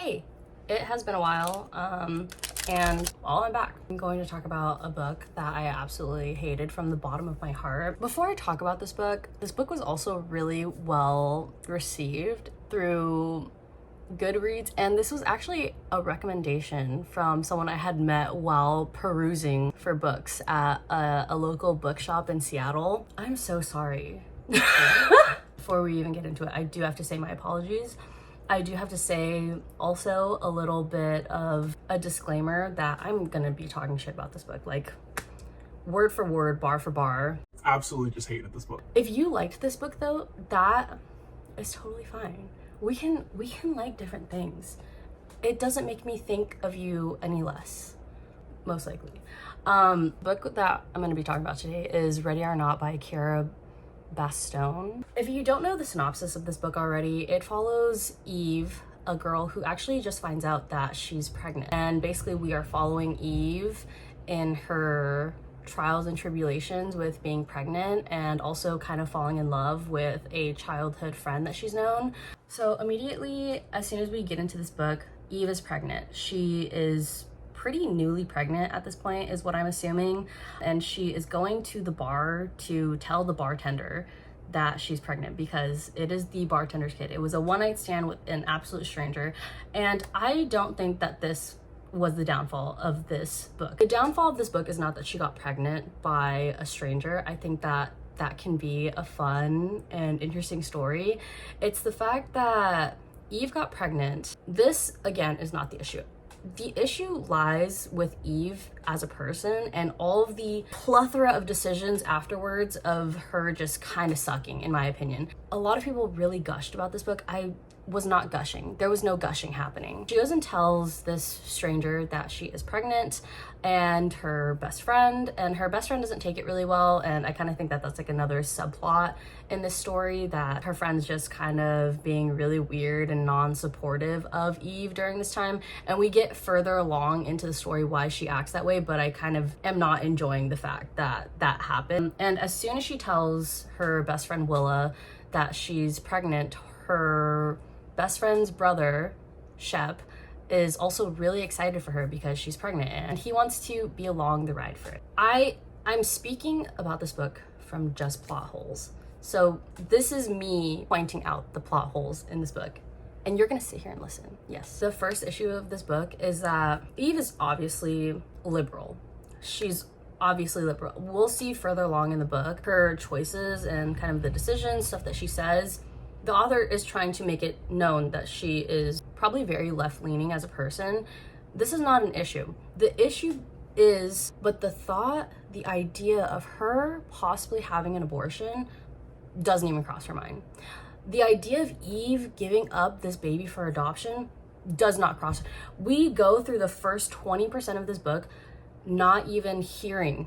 Hey, it has been a while, and I'm back. I'm going to talk about a book that I absolutely hated from the bottom of my heart. Before I talk about this book was also really well received through Goodreads, and this was actually a recommendation from someone I had met while perusing for books at a local bookshop in Seattle. I'm so sorry. Before we even get into it, I do have to say my apologies. I do have to say also a little bit of a disclaimer that I'm gonna be talking shit about this book, like word for word, bar for bar. Absolutely just hated this book. If you liked this book though, that is totally fine. We can like different things. It doesn't make me think of you any less, most likely. Book that I'm gonna be talking about today is Ready or Not by Kara Bastone. If you don't know the synopsis of this book already, it follows Eve, a girl who actually just finds out that she's pregnant. And basically we are following Eve in her trials and tribulations with being pregnant, and also kind of falling in love with a childhood friend that she's known. So immediately, as soon as we get into this book, Eve is pregnant. She is pretty newly pregnant at this point, is what I'm assuming, and she is going to the bar to tell the bartender that she's pregnant because it is the bartender's kid. It was a one-night stand with an absolute stranger, and I don't think that this was the downfall of this book. The downfall of this book is not that she got pregnant by a stranger. I think that can be a fun and interesting story. It's the fact that Eve got pregnant. This, again, is not the issue. The issue lies with Eve as a person and all of the plethora of decisions afterwards of her just kind of sucking, in my opinion. A lot of people really gushed about this book. I was not gushing. There was no gushing happening. She goes and tells this stranger that she is pregnant, and her best friend doesn't take it really well, and I kind of think that that's like another subplot in this story, that her friend's just kind of being really weird and non-supportive of Eve during this time, and we get further along into the story why she acts that way, but I kind of am not enjoying the fact that that happened. And as soon as she tells her best friend Willa that she's pregnant, her best friend's brother, Shep, is also really excited for her because she's pregnant, and he wants to be along the ride for it. I'm speaking about this book from just plot holes. So this is me pointing out the plot holes in this book, and you're gonna sit here and listen. Yes. The first issue of this book is that Eve is obviously liberal. She's obviously liberal. We'll see further along in the book her choices and kind of the decisions, stuff that she says. The author is trying to make it known that she is probably very left-leaning as a person. This is not an issue. The issue is, but the idea of her possibly having an abortion doesn't even cross her mind. The idea of Eve giving up this baby for adoption does not cross. We go through the first 20% of this book not even hearing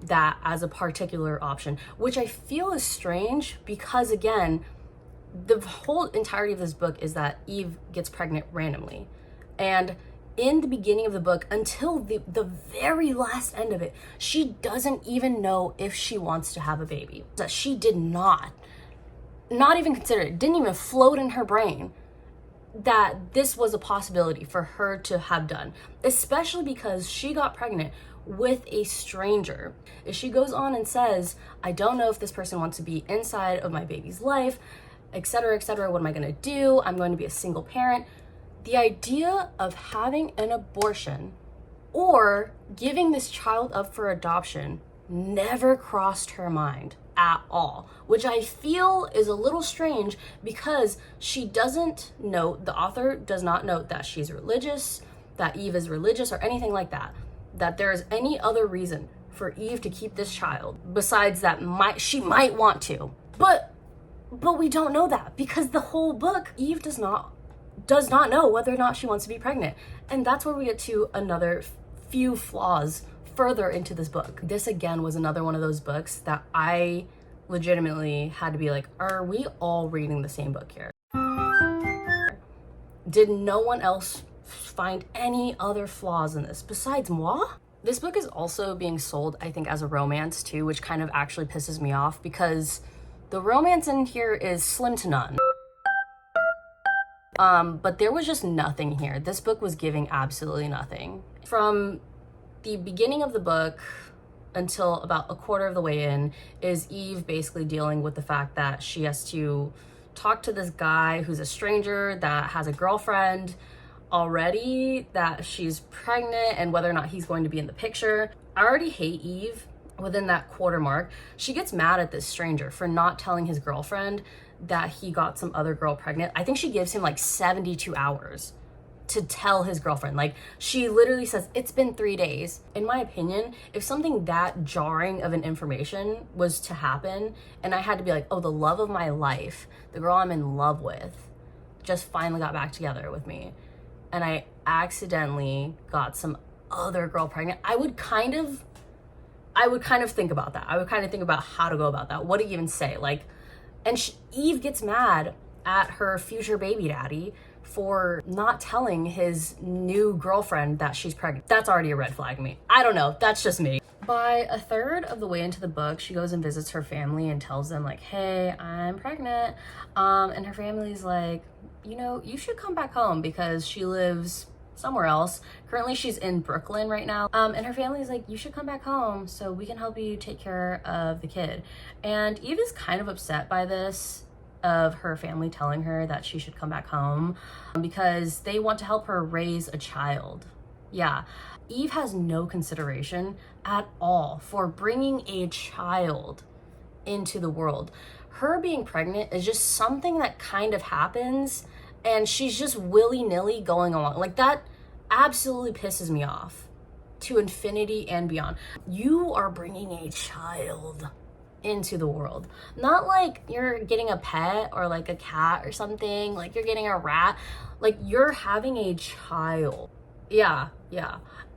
that as a particular option, which I feel is strange because, again, the whole entirety of this book is that Eve gets pregnant randomly. And in the beginning of the book, until the very last end of it, she doesn't even know if she wants to have a baby. That she did not even consider it, didn't even float in her brain that this was a possibility for her to have done, especially because she got pregnant with a stranger. If she goes on and says, I don't know if this person wants to be inside of my baby's life, etc., etc., what am I gonna do? I'm going to be a single parent. The idea of having an abortion or giving this child up for adoption never crossed her mind at all, which I feel is a little strange because she doesn't note, the author does not note that she's religious, that Eve is religious or anything like that, that there is any other reason for Eve to keep this child besides that she might want to. But we don't know that because the whole book, Eve does not know whether or not she wants to be pregnant. And that's where we get to another few flaws further into this book. This again was another one of those books that I legitimately had to be like, are we all reading the same book here? Did no one else find any other flaws in this besides moi? This book is also being sold, I think, as a romance too, which kind of actually pisses me off because the romance in here is slim to none. But there was just nothing here. This book was giving absolutely nothing. From the beginning of the book until about a quarter of the way in is Eve basically dealing with the fact that she has to talk to this guy who's a stranger that has a girlfriend already, that she's pregnant, and whether or not he's going to be in the picture. I already hate Eve within that quarter mark. She gets mad at this stranger for not telling his girlfriend that he got some other girl pregnant. I think she gives him like 72 hours to tell his girlfriend. Like, she literally says, it's been 3 days. In my opinion, if something that jarring of an information was to happen and I had to be like, oh, the love of my life, the girl I'm in love with, just finally got back together with me, and I accidentally got some other girl pregnant, I would kind of think about that. I would kind of think about how to go about that. What to even say. Like, and Eve gets mad at her future baby daddy for not telling his new girlfriend that she's pregnant. That's already a red flag to me. I don't know. That's just me. By a third of the way into the book, she goes and visits her family and tells them like, hey, I'm pregnant. And her family's like, you know, you should come back home because she lives somewhere else. Currently, she's in Brooklyn right now. And her family's like, you should come back home so we can help you take care of the kid. And Eve is kind of upset by this, of her family telling her that she should come back home because they want to help her raise a child. Yeah, Eve has no consideration at all for bringing a child into the world. Her being pregnant is just something that kind of happens and she's just willy-nilly going along. Like, that absolutely pisses me off to infinity and beyond. You are bringing a child into the world. Not like you're getting a pet or like a cat or something, like you're getting a rat. Like, you're having a child. Yeah.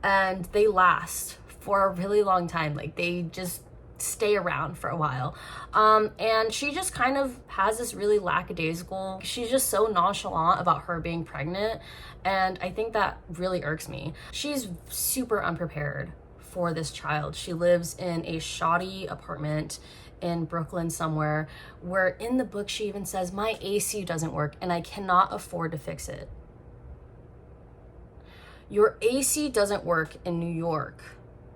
And they last for a really long time. Like, they just stay around for a while. And she just kind of has this really lackadaisical, she's just so nonchalant about her being pregnant. And I think that really irks me. She's super unprepared for this child. She lives in a shoddy apartment in Brooklyn somewhere, where in the book she even says, my AC doesn't work and I cannot afford to fix it. Your AC doesn't work in New York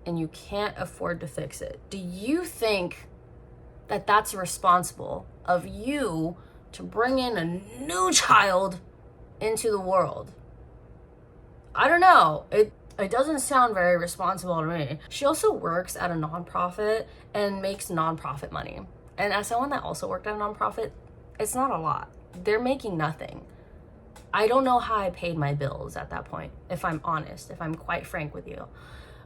and you can't afford to fix it. Do you think that that's responsible of you to bring in a new child into the world? I don't know. It doesn't sound very responsible to me. She also works at a nonprofit and makes nonprofit money. And as someone that also worked at a nonprofit, it's not a lot. They're making nothing. I don't know how I paid my bills at that point, if I'm honest, if I'm quite frank with you.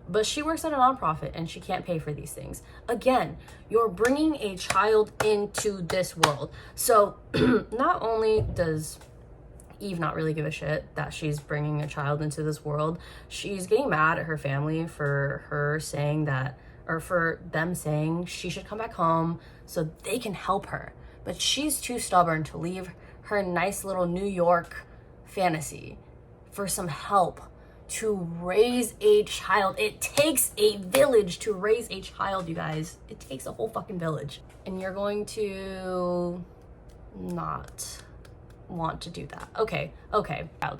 But she works at a nonprofit and she can't pay for these things. Again, you're bringing a child into this world. So not only does Eve not really give a shit that she's bringing a child into this world, she's getting mad at her family for her saying that, or for them saying she should come back home so they can help her. But she's too stubborn to leave her nice little New York fantasy for some help to raise a child. It takes a village to raise a child, you guys. It takes a whole fucking village. And you're going to not want to do that. Okay.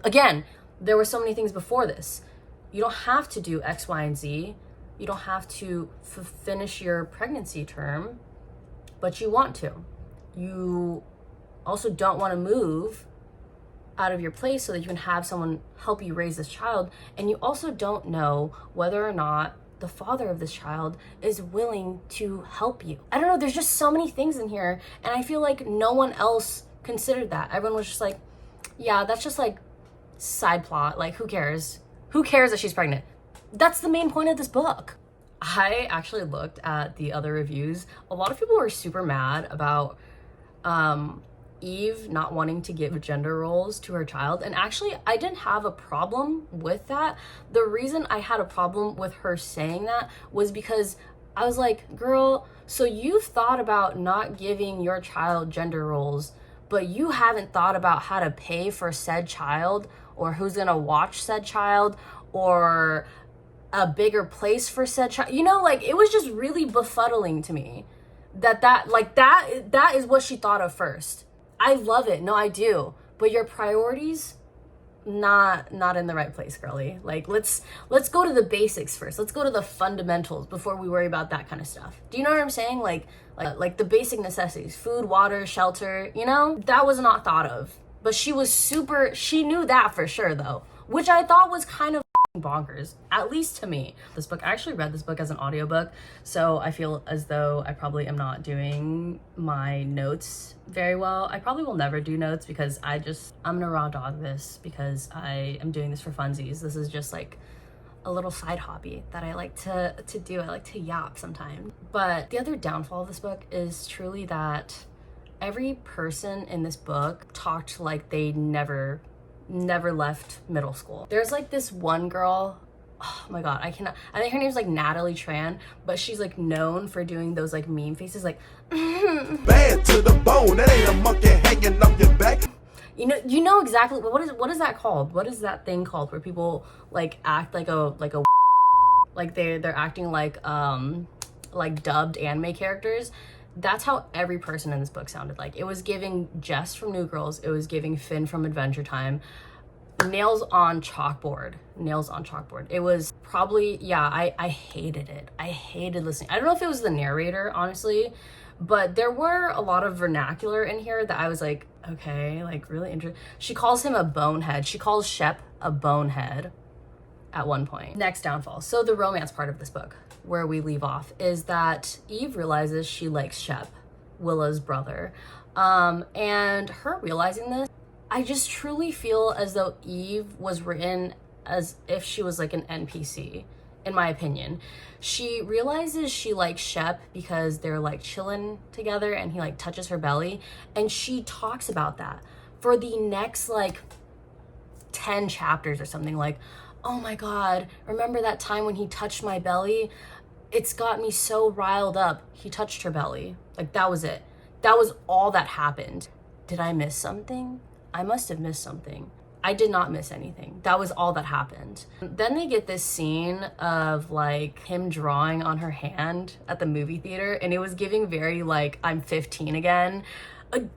Again, there were so many things before this. You don't have to do X, Y, and Z. You don't have to finish your pregnancy term, but you want to. You also don't want to move out of your place so that you can have someone help you raise this child. And you also don't know whether or not the father of this child is willing to help you. I don't know, there's just so many things in here, and I feel like no one else considered that. Everyone was just like, yeah, that's just like side plot. Like, who cares? Who cares that she's pregnant? That's the main point of this book. I actually looked at the other reviews. A lot of people were super mad about Eve not wanting to give gender roles to her child. And actually, I didn't have a problem with that. The reason I had a problem with her saying that was because I was like, girl, so you've thought about not giving your child gender roles, but you haven't thought about how to pay for said child, or who's gonna watch said child, or a bigger place for said child. You know, like, it was just really befuddling to me that is what she thought of first. I love it. No, I do. but your priorities not in the right place, girly. Like, let's go to the basics first. Let's go to the fundamentals before we worry about that kind of stuff. Do you know what I'm saying? Like the basic necessities, food, water, shelter, you know? That was not thought of. But she knew that for sure though, which I thought was kind of bonkers, at least to me. This book, I actually read this book as an audiobook, so I feel as though I probably am not doing my notes very well. I probably will never do notes because I'm gonna raw dog this because I am doing this for funsies. This is just like a little side hobby that I like to do. I like to yap sometimes. But the other downfall of this book is truly that every person in this book talked like they never left middle school. There's like this one girl, oh my god, I think her name's like Natalie Tran, but she's like known for doing those like meme faces, like bad to the bone, that ain't a monkey hanging up your back. You know exactly what is that called? What is that thing called where people like act like they're acting like dubbed anime characters? That's how every person in this book sounded like. It was giving Jess from New Girls. It was giving Finn from Adventure Time. Nails on chalkboard. It was probably, yeah, I hated it. I hated listening. I don't know if it was the narrator, honestly, but there were a lot of vernacular in here that I was like, okay, like really interesting. She calls him a bonehead. She calls Shep a bonehead at one point. Next downfall. So the romance part of this book, where we leave off, is that Eve realizes she likes Shep, Willa's brother. And her realizing this, I just truly feel as though Eve was written as if she was like an NPC, in my opinion. She realizes she likes Shep because they're like chilling together and he like touches her belly. And she talks about that for the next like 10 chapters or something, like, oh my god, remember that time when he touched my belly? It's got me so riled up. He touched her belly. Like, that was it. That was all that happened. Did I miss something? I must have missed something. I did not miss anything. That was all that happened. Then they get this scene of like him drawing on her hand at the movie theater, and it was giving very like, I'm 15 again.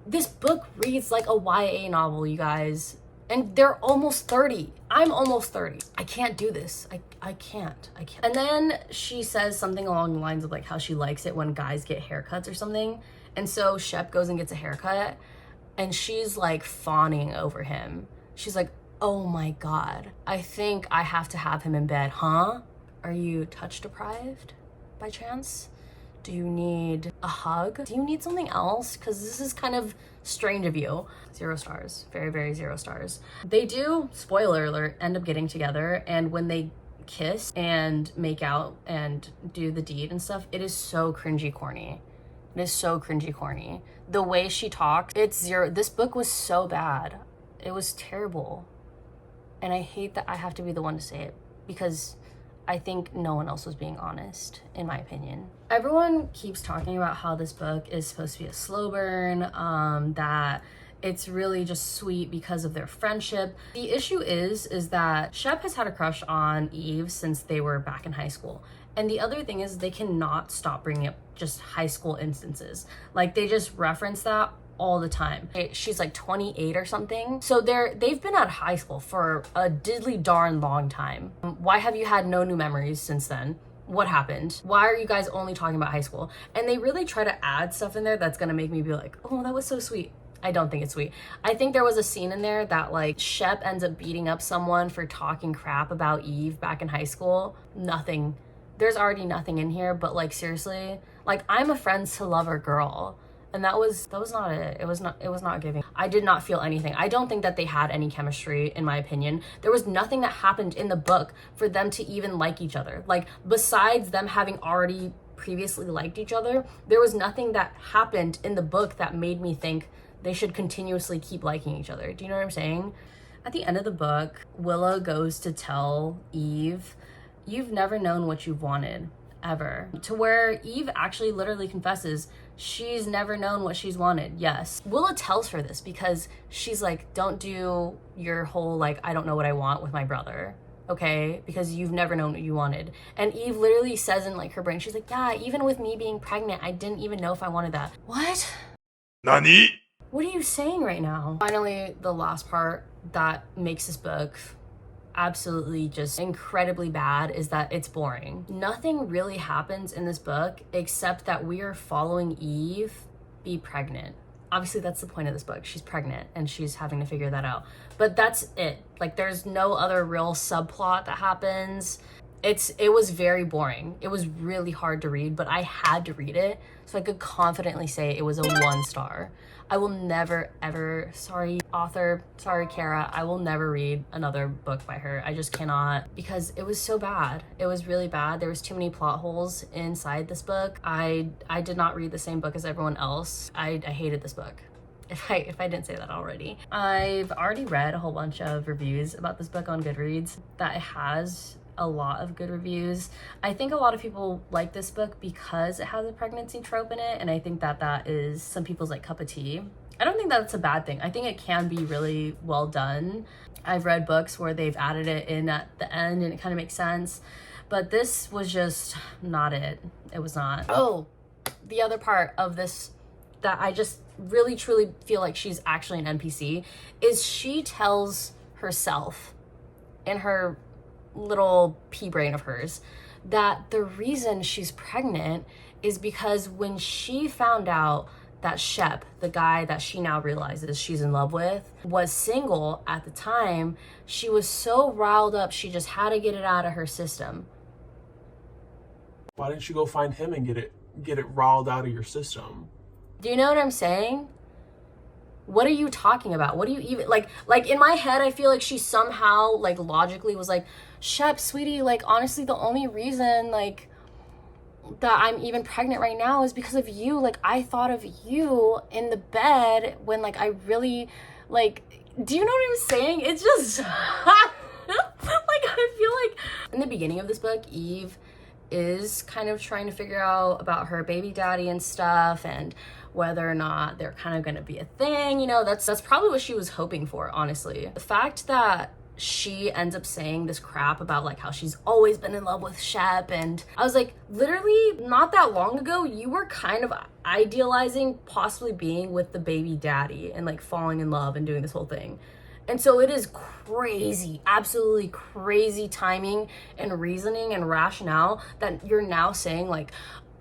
This book reads like a YA novel, you guys. And they're almost 30. I'm almost 30. I can't do this. I can't. And then she says something along the lines of like how she likes it when guys get haircuts or something. And so Shep goes and gets a haircut and she's like fawning over him. She's like, oh my god, I think I have to have him in bed, huh? Are you touch deprived by chance? Do you need a hug? Do you need something else? Because this is kind of strange of you. 0 stars. Very, very 0 stars. They do, spoiler alert, end up getting together, and when they kiss and make out and do the deed and stuff, it is so cringy corny. It is so cringy corny. The way she talks, it's 0. This book was so bad. It was terrible. And I hate that I have to be the one to say it because I think no one else was being honest, in my opinion. Everyone keeps talking about how this book is supposed to be a slow burn, that it's really just sweet because of their friendship. The issue is that Shep has had a crush on Eve since they were back in high school. And the other thing is they cannot stop bringing up just high school instances. Like, they just reference that all the time. She's like 28 or something. So they've been at high school for a diddly darn long time. Why have you had no new memories since then? What happened? Why are you guys only talking about high school? And they really try to add stuff in there that's gonna make me be like, oh, that was so sweet. I don't think it's sweet. I think there was a scene in there that like Shep ends up beating up someone for talking crap about Eve back in high school. Nothing. There's already nothing in here, but like seriously, like I'm a friends to lover girl. And that was not it. It was not giving. I did not feel anything. I don't think that they had any chemistry, in my opinion. There was nothing that happened in the book for them to even like each other. Like, besides them having already previously liked each other, there was nothing that happened in the book that made me think they should continuously keep liking each other. Do you know what I'm saying? At the end of the book, Willa goes to tell Eve, you've never known what you've wanted, ever. To where Eve actually literally confesses she's never known what she's wanted. Yes. Willa tells her this because she's like, don't do your whole like, I don't know what I want with my brother, okay? Because you've never known what you wanted. And Eve literally says in like her brain, she's like, yeah, even with me being pregnant, I didn't even know if I wanted that. What? Nani? What are you saying right now? Finally, the last part that makes this book absolutely just incredibly bad is that it's boring. Nothing really happens in this book except that we are following Eve be pregnant. Obviously, that's the point of this book. She's pregnant and she's having to figure that out. But that's it. Like, there's no other real subplot that happens. It was very boring. It was really hard to read, but I had to read it so I could confidently say it was a 1 star. I will never, ever, sorry author, sorry Kara, I will never read another book by her. I just cannot, because it was so bad. It was really bad. There was too many plot holes inside this book. I did not read the same book as everyone else. I hated this book. If I didn't say that already. I've already read a whole bunch of reviews about this book on Goodreads that it has a lot of good reviews. I think a lot of people like this book because it has a pregnancy trope in it, and I think that that is some people's like cup of tea. I don't think that's a bad thing. I think it can be really well done. I've read books where they've added it in at the end and it kind of makes sense, but this was just not it. It was not. Oh, the other part of this that I just really truly feel like she's actually an NPC is she tells herself in her little pea brain of hers that the reason she's pregnant is because when she found out that Shep, the guy that she now realizes she's in love with, was single at the time, she was so riled up she just had to get it out of her system. Why didn't you go find him and get it riled out of your system? Do you know what I'm saying? What are you talking about? What do you even like in my head I feel like she somehow like logically was like, Shep, sweetie, like honestly the only reason like that I'm even pregnant right now is because of you. Like I thought of you in the bed when like I really like, do you know what I'm saying? It's just like I feel like in the beginning of this book, Eve is kind of trying to figure out about her baby daddy and stuff and whether or not they're kind of going to be a thing, you know. That's probably what she was hoping for, honestly. The fact that she ends up saying this crap about like how she's always been in love with Shep, and I was like, literally not that long ago you were kind of idealizing possibly being with the baby daddy and like falling in love and doing this whole thing. And so it is crazy, absolutely crazy timing and reasoning and rationale that you're now saying like,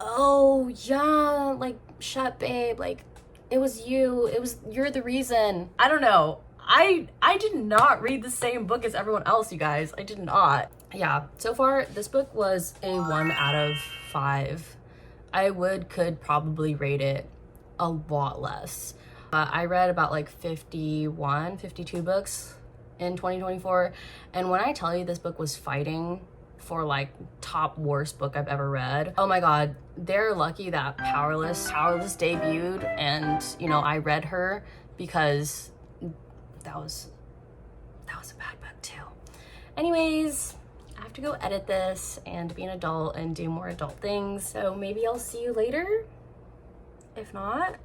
oh yeah, like Shep, babe, like it was you, you're the reason. I don't know. I did not read the same book as everyone else, you guys. I did not. Yeah, so far this book was a 1 out of 5. I could probably rate it a lot less. I read about like 52 books in 2024, and when I tell you this book was fighting for like top worst book I've ever read, oh my god, they're lucky that Powerless debuted, and you know I read her because that was a bad book too. Anyways, I have to go edit this and be an adult and do more adult things, so maybe I'll see you later. If not,